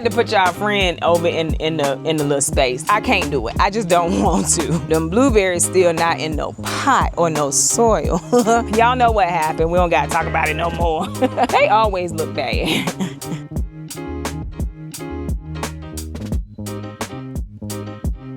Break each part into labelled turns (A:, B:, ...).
A: had to put y'all friend over in the little space. I can't do it. I just don't want to. Them blueberries still not in no pot or no soil. Y'all know what happened. We don't gotta talk about it no more. They always look bad.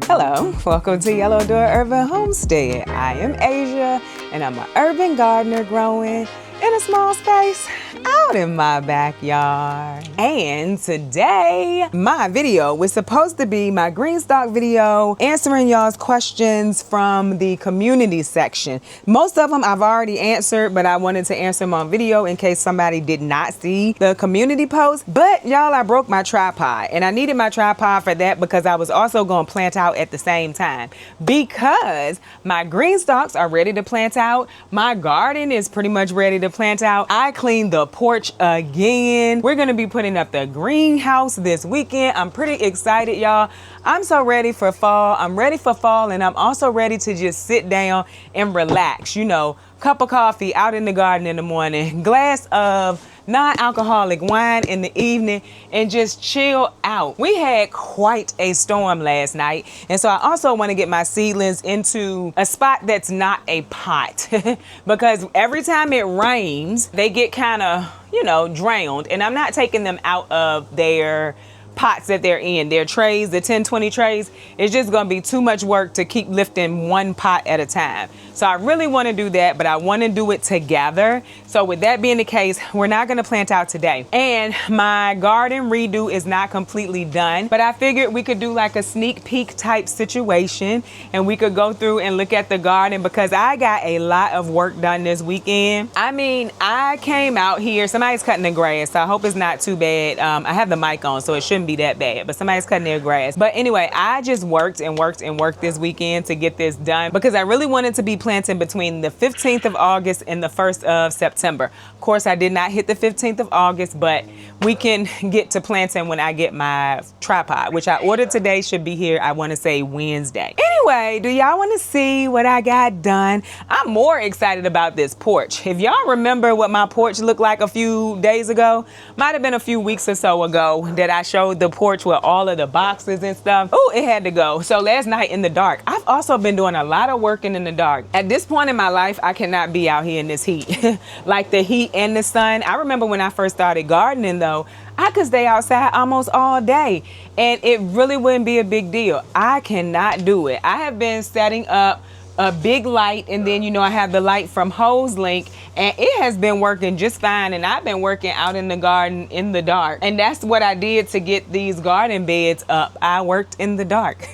A: Hello, welcome to Yellow Door Urban Homestead. I am Asia, and I'm an urban gardener growing in a small space out in my backyard. And today, my video was supposed to be my green stalk video answering y'all's questions from the community section. Most of them I've already answered, but I wanted to answer them on video in case somebody did not see the community post. But y'all, I broke my tripod, and I needed my tripod for that because I was also going to plant out at the same time. Because my green stalks are ready to plant out, my garden is pretty much ready to plant out. I cleaned the porch again. We're gonna be putting up the greenhouse this weekend. I'm pretty excited, y'all. I'm so ready for fall. I'm ready for fall, and I'm also ready to just sit down and relax. You know, cup of coffee out in the garden in the morning, glass of non-alcoholic wine in the evening, and just chill out. We had quite a storm last night, and so I also want to get my seedlings into a spot that's not a pot because every time it rains, they get kind of, you know, drowned, and I'm not taking them out of their pots that they're in, their trays, the 10-20 trays. It's just gonna be too much work to keep lifting one pot at a time. So I really want to do that, but I want to do it together. So with that being the case, we're not gonna plant out today. And my garden redo is not completely done, but I figured we could do like a sneak peek type situation, and we could go through and look at the garden because I got a lot of work done this weekend. I mean, I came out here, somebody's cutting the grass, so I hope it's not too bad. I have the mic on, so it shouldn't be that bad, but somebody's cutting their grass. But anyway, I just worked and worked and worked this weekend to get this done because I really wanted to be planting between the 15th of August and the 1st of September. Of course, I did not hit the 15th of August, but we can get to planting when I get my tripod, which I ordered today, should be here, I want to say Wednesday. Anyway, do y'all want to see what I got done? I'm more excited about this porch. If y'all remember what my porch looked like a few days ago, might have been a few weeks or so ago that I showed the porch with all of the boxes and stuff. Oh, it had to go. So last night in the dark, I've also been doing a lot of working in the dark. At this point in my life, I cannot be out here in this heat. Like the heat and the sun. I remember when I first started gardening though, I could stay outside almost all day and it really wouldn't be a big deal. I cannot do it. I have been setting up a big light, and then, you know, I have the light from HoseLink, and it has been working just fine, and I've been working out in the garden in the dark, and that's what I did to get these garden beds up. I worked in the dark.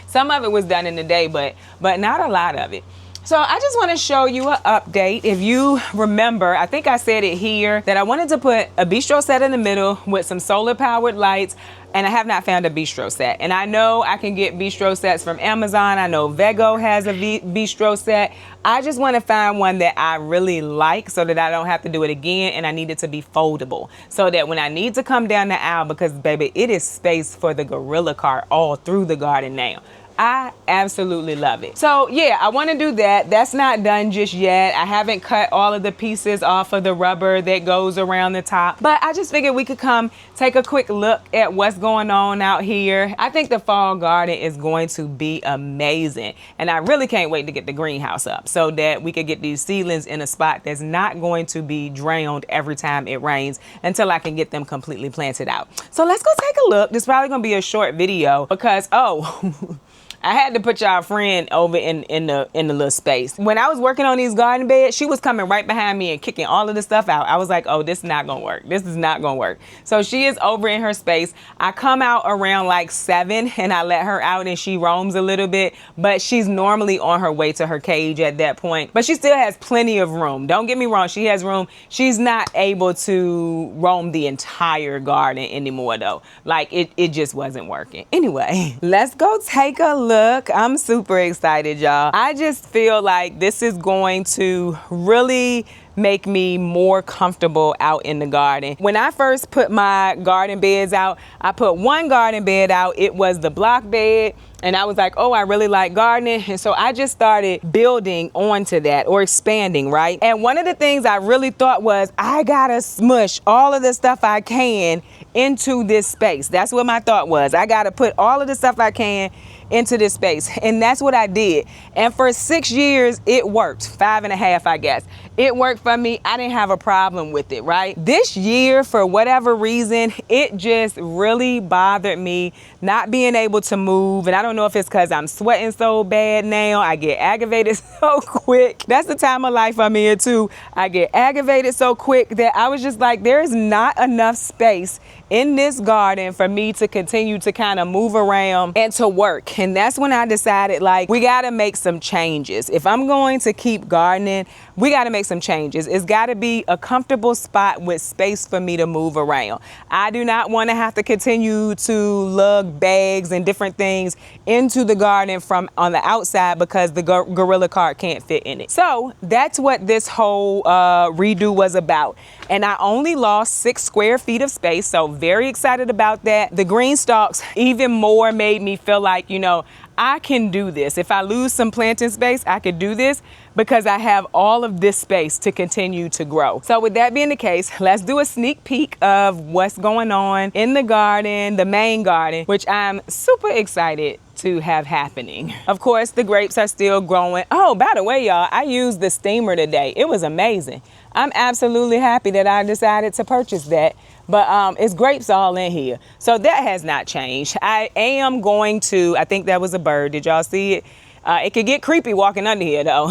A: Some of it was done in the day, but not a lot of it. So I just want to show you an update. If you remember, I think I said it here, that I wanted to put a bistro set in the middle with some solar powered lights, and I have not found a bistro set. And I know I can get bistro sets from Amazon. I know Vego has a bistro set. I just want to find one that I really like so that I don't have to do it again, and I need it to be foldable so that when I need to come down the aisle, because baby, it is space for the gorilla cart all through the garden now. I absolutely love it. So yeah, I want to do that. That's not done just yet. I haven't cut all of the pieces off of the rubber that goes around the top, but I just figured we could come take a quick look at what's going on out here. I think the fall garden is going to be amazing, and I really can't wait to get the greenhouse up so that we could get these seedlings in a spot that's not going to be drowned every time it rains until I can get them completely planted out. So let's go take a look. This is probably gonna be a short video because, oh, I had to put y'all friend over in the little space. When I was working on these garden beds, she was coming right behind me and kicking all of the stuff out. I was like, oh, this is not gonna work. This is not gonna work. So she is over in her space. I come out around like 7 and I let her out and she roams a little bit, but she's normally on her way to her cage at that point. But she still has plenty of room. Don't get me wrong, she has room. She's not able to roam the entire garden anymore though. Like it just wasn't working. Anyway, let's go take a look. I'm super excited, y'all. I just feel like this is going to really make me more comfortable out in the garden. When I first put my garden beds out, I put one garden bed out. It was the block bed. And I was like, oh, I really like gardening. And so I just started building onto that, or expanding, right? And one of the things I really thought was, I gotta smush all of the stuff I can into this space. That's what my thought was. I gotta put all of the stuff I can into this space. And that's what I did. And for 6 years, it worked. 5.5, I guess. It worked for me. I didn't have a problem with it, right? This year, for whatever reason, it just really bothered me not being able to move. And I don't know if it's because I'm sweating so bad now. I get aggravated so quick. That's the time of life I'm in too. I get aggravated so quick that I was just like, there's not enough space in this garden for me to continue to kind of move around and to work. And that's when I decided, like, we got to make some changes. If I'm going to keep gardening, we got to make some changes. It's got to be a comfortable spot with space for me to move around. I do not want to have to continue to lug bags and different things into the garden from on the outside because the gorilla cart can't fit in it. So that's what this whole redo was about. And I only lost 6 square feet of space, so very excited about that. The green stalks even more made me feel like, you know, I can do this. If I lose some planting space, I could do this because I have all of this space to continue to grow. So with that being the case, let's do a sneak peek of what's going on in the garden, the main garden, which I'm super excited to have happening. Of course, the grapes are still growing. Oh, by the way, y'all, I used the steamer today. It was amazing. I'm absolutely happy that I decided to purchase that. But it's grapes all in here. So that has not changed. I am going to, I think that was a bird. Did y'all see it? It could get creepy walking under here though.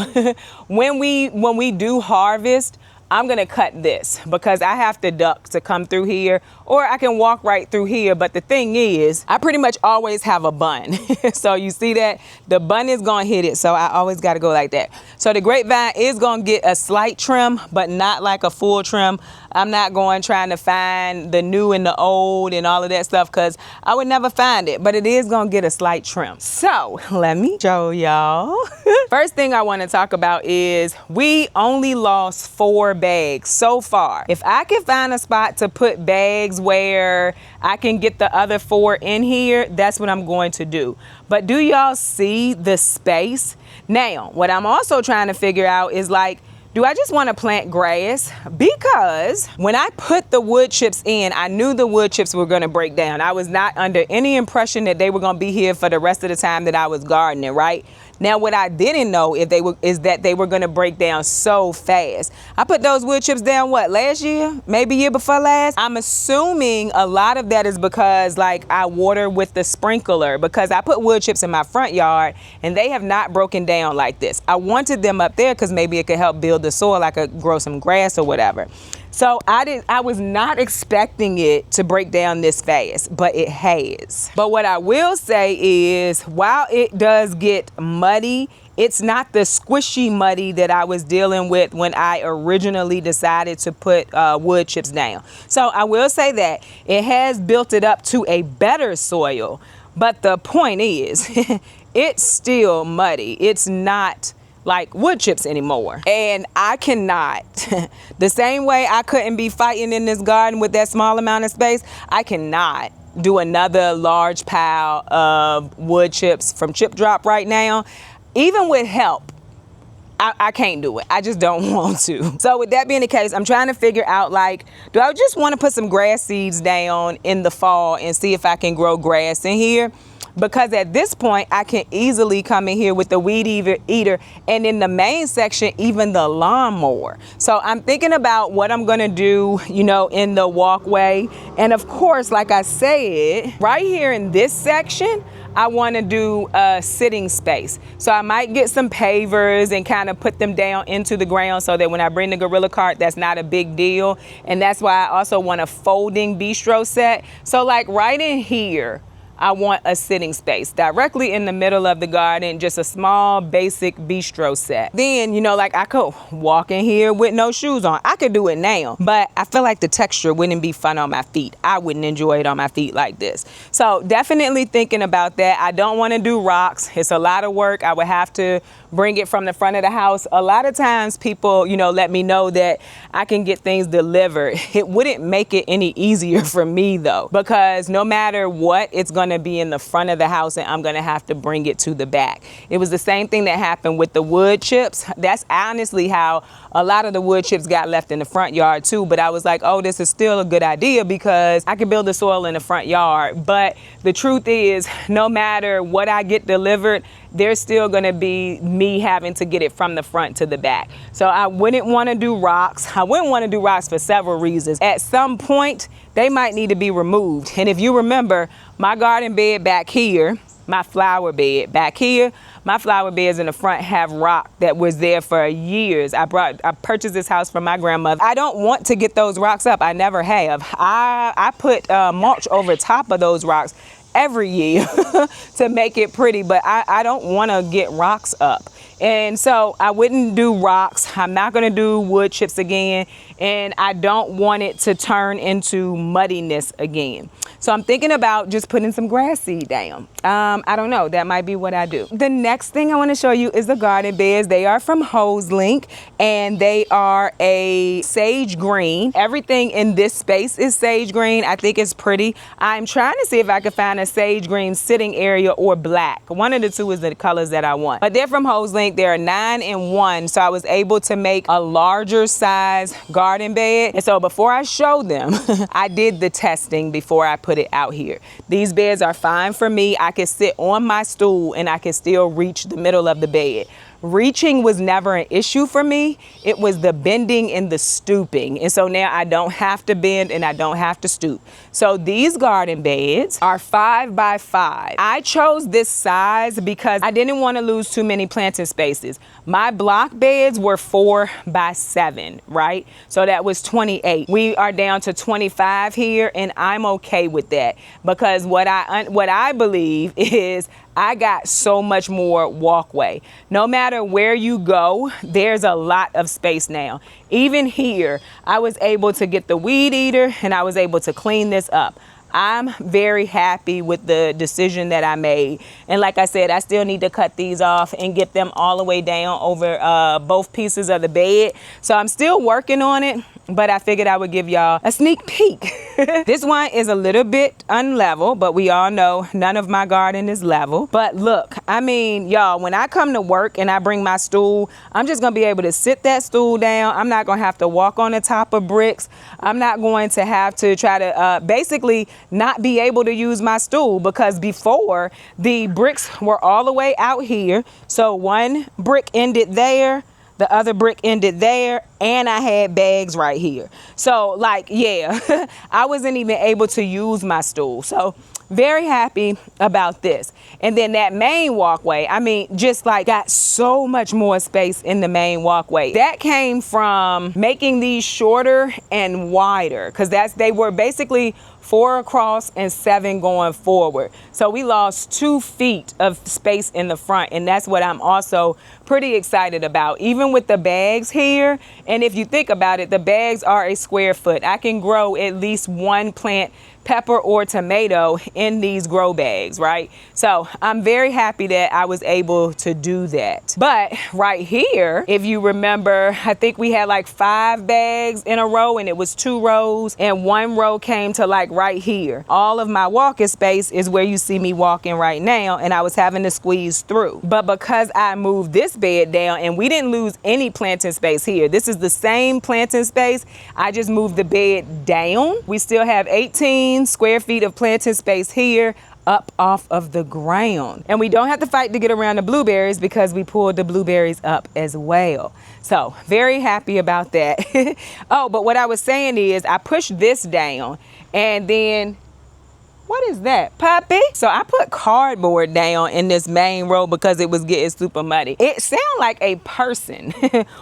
A: When we do harvest, I'm gonna cut this because I have to duck to come through here, or I can walk right through here. But the thing is, I pretty much always have a bun. So you see that the bun is gonna hit it. So I always gotta go like that. So the grapevine is gonna get a slight trim, but not like a full trim. I'm not going trying to find the new and the old and all of that stuff because I would never find it, but it is gonna get a slight trim. So let me show y'all. First thing I wanna talk about is we only lost 4 bags so far. If I can find a spot to put bags where I can get the other 4 in here, that's what I'm going to do. But do y'all see the space? Now, what I'm also trying to figure out is, like, do I just want to plant grass? Because when I put the wood chips in, I knew the wood chips were going to break down. I was not under any impression that they were going to be here for the rest of the time that I was gardening, right? Now, what I didn't know is that they were going to break down so fast. I put those wood chips down, what, last year? Maybe year before last? I'm assuming a lot of that is because, like, I water with the sprinkler, because I put wood chips in my front yard and they have not broken down like this. I wanted them up there because maybe it could help build the soil. I could grow some grass or whatever. So I was not expecting it to break down this fast, but it has. But what I will say is, while it does get muddy, it's not the squishy muddy that I was dealing with when I originally decided to put wood chips down. So I will say that it has built it up to a better soil. But the point is, it's still muddy. It's not like wood chips anymore. And I cannot, the same way I couldn't be fighting in this garden with that small amount of space, I cannot do another large pile of wood chips from Chip Drop right now. Even with help, I can't do it. I just don't want to. So with that being the case, I'm trying to figure out, like, do I just want to put some grass seeds down in the fall and see if I can grow grass in here? Because at this point, I can easily come in here with the weed eater, and in the main section, even the lawnmower. So I'm thinking about what I'm gonna do, you know, in the walkway. And of course, like I said, right here in this section, I want to do a sitting space. So I might get some pavers and kind of put them down into the ground so that when I bring the gorilla cart, that's not a big deal. And that's why I also want a folding bistro set. So like right in here, I want a sitting space directly in the middle of the garden, just a small basic bistro set. Then, you know, like I could walk in here with no shoes on. I could do it now, but I feel like the texture wouldn't be fun on my feet. I wouldn't enjoy it on my feet like this. So definitely thinking about that. I don't want to do rocks. It's a lot of work. I would have to bring it from the front of the house. A lot of times people, you know, let me know that I can get things delivered. It wouldn't make it any easier for me though, because no matter what, it's going going to be in the front of the house and I'm going to have to bring it to the back. It was the same thing that happened with the wood chips. That's honestly how a lot of the wood chips got left in the front yard too. But I was like, oh, this is still a good idea because I can build the soil in the front yard. But the truth is, no matter what I get delivered, there's still going to be me having to get it from the front to the back. So I wouldn't want to do rocks. I wouldn't want to do rocks for several reasons. At some point, they might need to be removed. And if you remember, my garden bed back here, my flower bed back here, my flower beds in the front have rock that was there for years. I purchased this house from my grandmother. I don't want to get those rocks up. I never have. I put mulch over top of those rocks every year to make it pretty, but I don't want to get rocks up. And so I wouldn't do rocks. I'm not going to do wood chips again. And I don't want it to turn into muddiness again. So I'm thinking about just putting some grass seed down. I don't know. That might be what I do. The next thing I want to show you is the garden beds. They are from Homestead and they are a sage green. Everything in this space is sage green. I think it's pretty. I'm trying to see if I can find a sage green sitting area or black. One of the two is the colors that I want. But they're from Homestead. They're 9-in-1. So I was able to make a larger size garden bed. And so before I show them, I did the testing before I put it out here. These beds are fine for me. I can sit on my stool and I can still reach the middle of the bed. Reaching was never an issue for me. It was the bending and the stooping. And so now I don't have to bend and I don't have to stoop. So these garden beds are 5x5. I chose this size because I didn't want to lose too many planting spaces. My block beds were 4x7, right? So that was 28. We are down to 25 here and I'm okay with that because what I believe is I got so much more walkway. No matter where you go, there's a lot of space now. Even here, I was able to get the weed eater and I was able to clean this up. I'm very happy with the decision that I made. And like I said, I still need to cut these off and get them all the way down over both pieces of the bed. So I'm still working on it, but I figured I would give y'all a sneak peek. This one is a little bit unlevel, but we all know none of my garden is level. But look, I mean, y'all, when I come to work and I bring my stool, I'm just gonna be able to sit that stool down. I'm not gonna have to walk on the top of bricks. I'm not going to have to try to basically not be able to use my stool because before the bricks were all the way out here. So one brick ended there, the other brick ended there, and I had bags right here. So like, yeah, I wasn't even able to use my stool. So very happy about this. And then that main walkway, I mean, just like got so much more space in the main walkway. That came from making these shorter and wider because they were basically 4 across and 7 going forward. So we lost 2 feet of space in the front, and that's what I'm also pretty excited about. Even with the bags here, and if you think about it, the bags are a square foot. I can grow at least 1 plant, pepper or tomato, in these grow bags, right? So I'm very happy that I was able to do that. But right here, if you remember, I think we had like 5 bags in a row and it was 2 rows and 1 row came to like right here. All of my walking space is where you see me walking right now, and I was having to squeeze through. But because I moved this bed down and we didn't lose any planting space here, this is the same planting space, I just moved the bed down. We still have 18 square feet of planting space here up off of the ground. And we don't have to fight to get around the blueberries because we pulled the blueberries up as well. So very happy about that. Oh, but what I was saying is I pushed this down and then what is that, puppy? So I put cardboard down in this main row because it was getting super muddy. It sounded like a person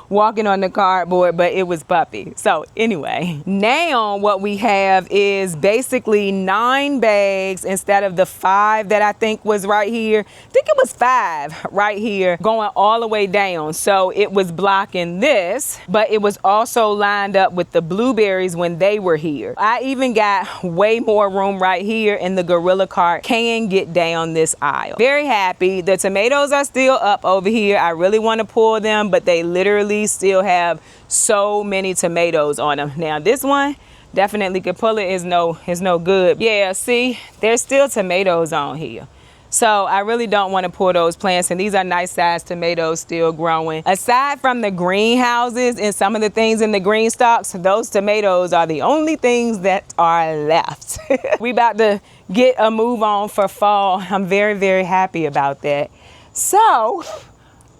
A: walking on the cardboard, but it was puppy. So anyway, now what we have is basically 9 bags instead of the 5 that I think was right here. I think it was 5 right here going all the way down. So it was blocking this, but it was also lined up with the blueberries when they were here. I even got way more room right here, and the gorilla cart can get down this aisle. Very happy. The tomatoes are still up over here. I really want to pull them, but they literally still have so many tomatoes on them. Now this one, definitely could pull it, is no good. Yeah, see, there's still tomatoes on here. So I really don't want to pull those plants, and these are nice sized tomatoes still growing. Aside from the greenhouses and some of the things in the green stalks, those tomatoes are the only things that are left. We about to get a move on for fall. I'm very, very happy about that. So,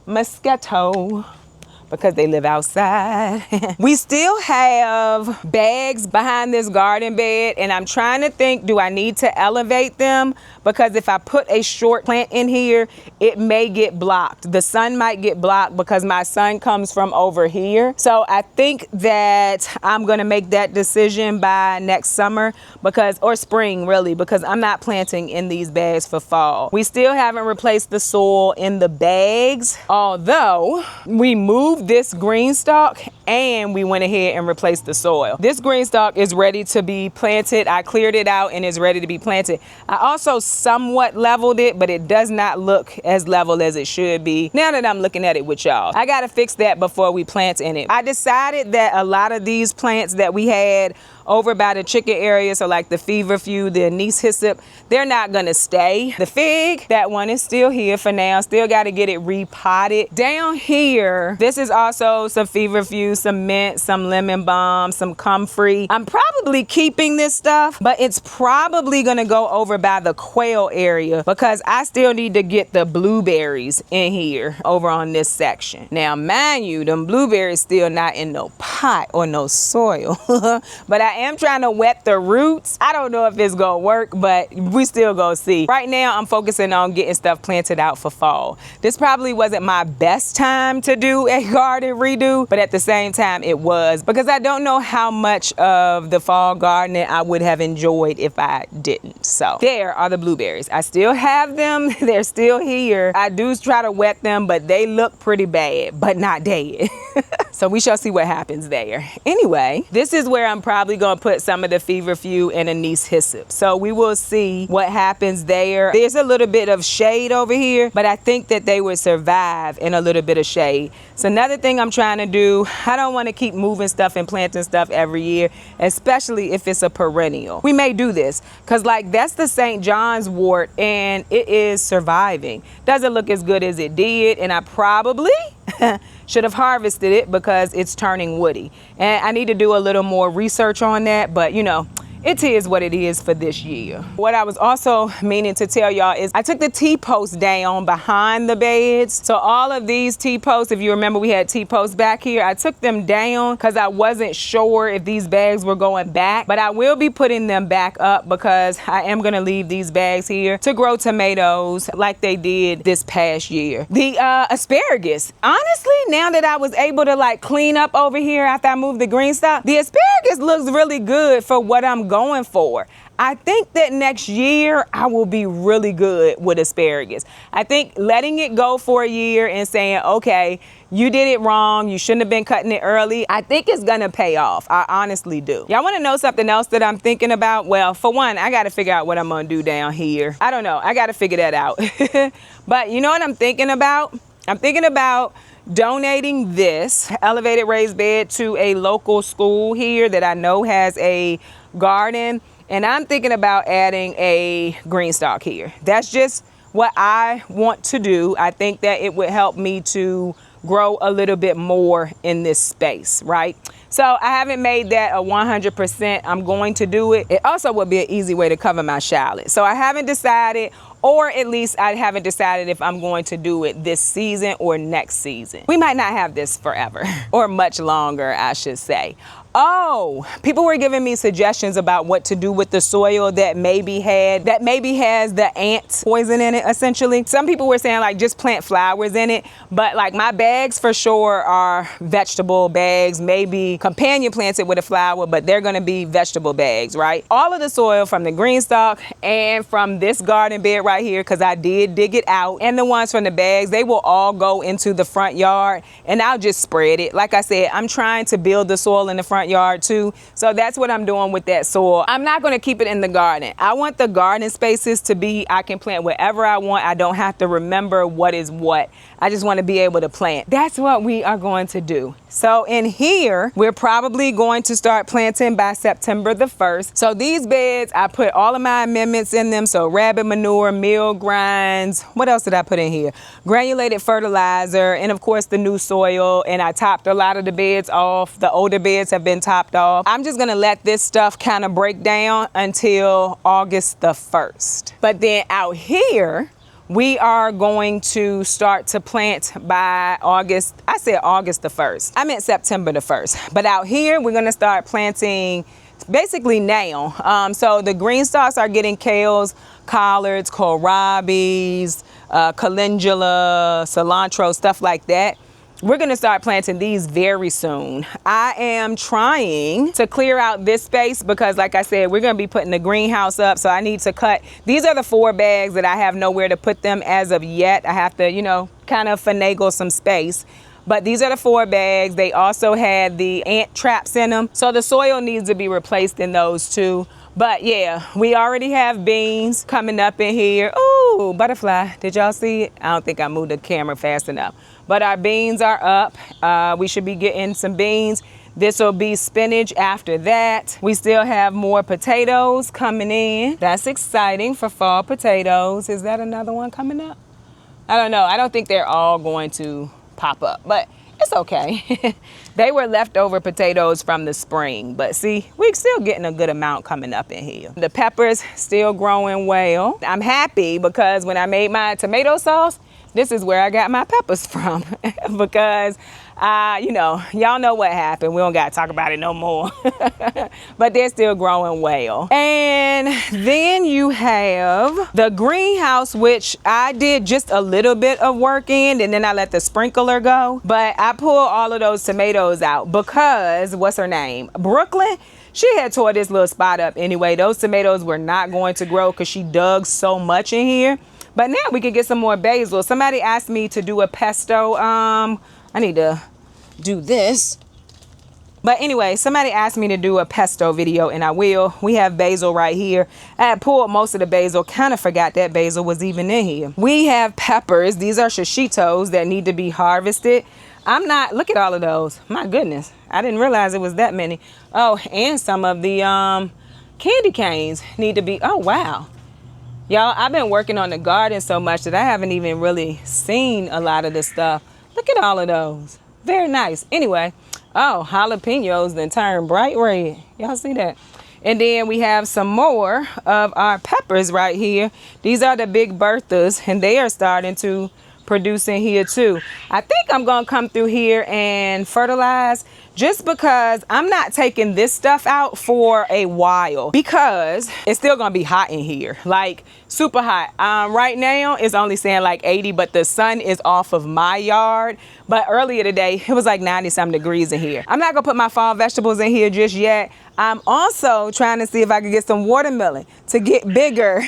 A: mosquito, because they live outside. We still have bags behind this garden bed, and I'm trying to think, do I need to elevate them? Because if I put a short plant in here, it may get blocked. The sun might get blocked because my sun comes from over here. So I think that I'm gonna make that decision by next summer, or spring really, because I'm not planting in these bags for fall. We still haven't replaced the soil in the bags, although we moved this green stalk and we went ahead and replaced the soil. This green stalk is ready to be planted. I cleared it out and it's ready to be planted. I also somewhat leveled it, but it does not look as level as it should be now that I'm looking at it with y'all. I gotta fix that before we plant in it. I decided that a lot of these plants that we had over by the chicken area, so like the feverfew, the anise hyssop, they're not gonna stay. The fig, that one is still here for now. Still gotta get it repotted. Down here, this is also some feverfew, some mint, some lemon balm, some comfrey. I'm probably keeping this stuff, but it's probably gonna go over by the quail area because I still need to get the blueberries in here over on this section. Now, mind you, them blueberries still not in no pot or no soil, but I am trying to wet the roots. I don't know if it's gonna work, but we still gonna see. Right now, I'm focusing on getting stuff planted out for fall. This probably wasn't my best time to do a garden redo, but at the same time, it was, because I don't know how much of the fall gardening I would have enjoyed if I didn't. So there are the blueberries. I still have them. They're still here. I do try to wet them, but they look pretty bad, but not dead. So we shall see what happens there. Anyway, this is where I'm probably gonna put some of the feverfew and anise hyssop. So we will see what happens there. There's a little bit of shade over here, but I think that they would survive in a little bit of shade. So another thing I'm trying to do, I don't wanna keep moving stuff and planting stuff every year, especially if it's a perennial. We may do this, cause like that's the St. John's wort and it is surviving. Doesn't look as good as it did, and I probably should have harvested it because it's turning woody. And I need to do a little more research on that, but you know, it is what it is for this year. What I was also meaning to tell y'all is I took the T-posts down behind the beds. So all of these T-posts, if you remember we had T-posts back here, I took them down because I wasn't sure if these bags were going back, but I will be putting them back up because I am gonna leave these bags here to grow tomatoes like they did this past year. The asparagus, honestly, now that I was able to like clean up over here after I moved the green stock, the asparagus looks really good for what I'm going for. I think that next year I will be really good with asparagus. I think letting it go for a year and saying, okay, you did it wrong, you shouldn't have been cutting it early, I think it's gonna pay off. I honestly do. Y'all wanna know something else that I'm thinking about? Well, for one, I gotta figure out what I'm gonna do down here. I don't know, I gotta figure that out. But you know what I'm thinking about? I'm thinking about donating this elevated raised bed to a local school here that I know has a garden, and I'm thinking about adding a green stalk here. That's just what I want to do. I think that it would help me to grow a little bit more in this space, right? So I haven't made that a 100%. I'm going to do it. It also would be an easy way to cover my shallot. So I haven't decided, or at least I haven't decided if I'm going to do it this season or next season. We might not have this forever or much longer, I should say. Oh, people were giving me suggestions about what to do with the soil that maybe has the ant poison in it, essentially. Some people were saying like just plant flowers in it, but like my bags for sure are vegetable bags, maybe companion planted with a flower, but they're gonna be vegetable bags, right? All of the soil from the green stalk and from this garden bed right here, because I did dig it out, and the ones from the bags, they will all go into the front yard, and I'll just spread it. Like I said, I'm trying to build the soil in the front front yard too. So that's what I'm doing with that soil. I'm not going to keep it in the garden. I want the garden spaces to be, I can plant whatever I want. I don't have to remember what is what. I just want to be able to plant. That's what we are going to do. So in here, we're probably going to start planting by September the 1st. So these beds, I put all of my amendments in them. So rabbit manure, meal grinds. What else did I put in here? Granulated fertilizer, and of course the new soil. And I topped a lot of the beds off. The older beds have been topped off. I'm just going to let this stuff kind of break down until August the 1st. But then out here, we are going to start to plant by August. I said August the 1st. I meant September the 1st. But out here, we're going to start planting basically now. So the green stalks are getting kales, collards, kohlrabis, calendula, cilantro, stuff like that. We're going to start planting these very soon. I am trying to clear out this space because, like I said, we're going to be putting the greenhouse up. So I need to cut. These are the 4 bags that I have nowhere to put them as of yet. I have to, you know, kind of finagle some space. But these are the 4 bags. They also had the ant traps in them. So the soil needs to be replaced in those too. But yeah, we already have beans coming up in here. Ooh, butterfly. Did y'all see it? I don't think I moved the camera fast enough. But our beans are up. We should be getting some beans. This will be spinach after that. We still have more potatoes coming in. That's exciting for fall potatoes. Is that another one coming up? I don't know. I don't think they're all going to pop up, but it's okay. They were leftover potatoes from the spring, but see, we're still getting a good amount coming up in here. The peppers still growing well. I'm happy because when I made my tomato sauce, this is where I got my peppers from because, you know, y'all know what happened. We don't got to talk about it no more. But they're still growing well. And then you have the greenhouse, which I did just a little bit of work in, and then I let the sprinkler go. But I pulled all of those tomatoes out because, what's her name? Brooklyn. She had tore this little spot up anyway. Those tomatoes were not going to grow because she dug so much in here. But now we can get some more basil. Somebody asked me to do a pesto. I need to do this. But anyway, somebody asked me to do a pesto video, and I will. We have basil right here. I had pulled most of the basil. Kind of forgot that basil was even in here. We have peppers. These are shishitos that need to be harvested. I'm not, look at all of those. My goodness. I didn't realize it was that many. Oh, and some of the candy canes need to be, oh, wow. Y'all, I've been working on the garden so much that I haven't even really seen a lot of this stuff. Look at all of those. Very nice. Anyway, oh, jalapenos then turn bright red. Y'all see that? And then we have some more of our peppers right here. These are the big Berthas, and they are starting to produce in here too. I think I'm going to come through here and fertilize just because I'm not taking this stuff out for a while because it's still going to be hot in here, like super hot. Right now it's only saying like 80, but the sun is off of my yard. But earlier today it was like 90 some degrees in here. I'm not gonna put my fall vegetables in here just yet. I'm also trying to see if I can get some watermelon to get bigger.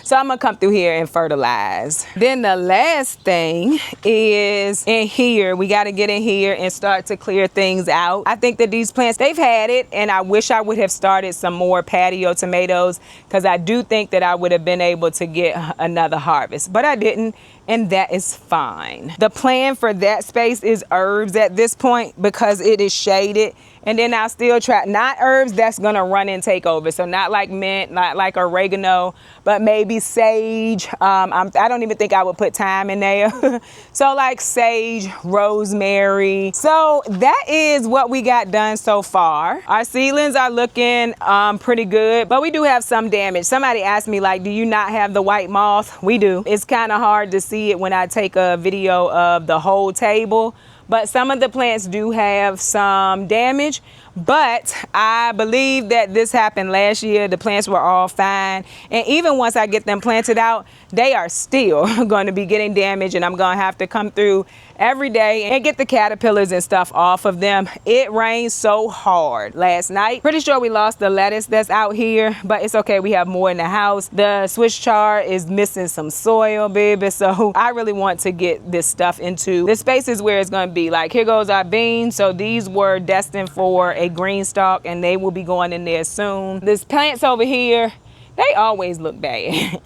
A: So I'm gonna come through here and fertilize. Then the last thing is in here. We got to get in here and start to clear things out. I think that these plants, they've had it, and I wish I would have started some more patio tomatoes because I do think that I would have been able to get another harvest, but I didn't, and that is fine. The plan for that space is herbs at this point because it is shaded. And then I'll still try, not herbs that's gonna run and take over. So not like mint, not like oregano, but maybe sage. I don't even think I would put thyme in there. So like sage, rosemary. So that is what we got done so far. Our seedlings are looking pretty good, but we do have some damage. Somebody asked me like, do you not have the white moth? We do. It's kind of hard to see it when I take a video of the whole table. But some of the plants do have some damage, but I believe that this happened last year. The plants were all fine. And even once I get them planted out, they are still going to be getting damaged, and I'm going to have to come through every day and get the caterpillars and stuff off of them. It rained so hard last night. Pretty sure we lost the lettuce that's out here, but it's okay. We have more in the house. The Swiss chard is missing some soil, baby. So I really want to get this stuff into the spaces where it's going to be. Like here goes our beans. So these were destined for a green stalk, and they will be going in there soon. This plants over here, they always look bad.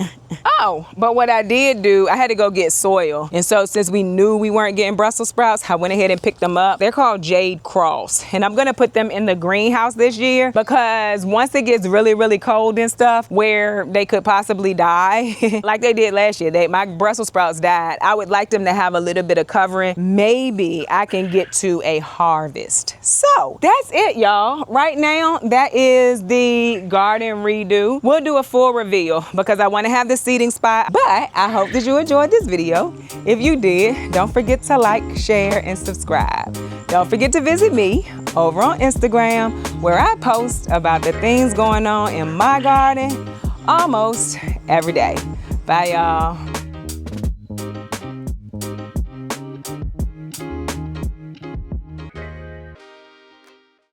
A: Oh, but what I did do, I had to go get soil. And so since we knew we weren't getting Brussels sprouts, I went ahead and picked them up. They're called Jade Cross. And I'm gonna put them in the greenhouse this year because once it gets really, really cold and stuff where they could possibly die, like they did last year, my Brussels sprouts died. I would like them to have a little bit of covering. Maybe I can get to a harvest. So that's it, y'all. Right now, that is the garden redo. We'll do a full reveal because I wanna have the seating spot, but I hope that you enjoyed this video. If you did, don't forget to like, share, and subscribe. Don't forget to visit me over on Instagram where I post about the things going on in my garden almost every day. Bye, y'all.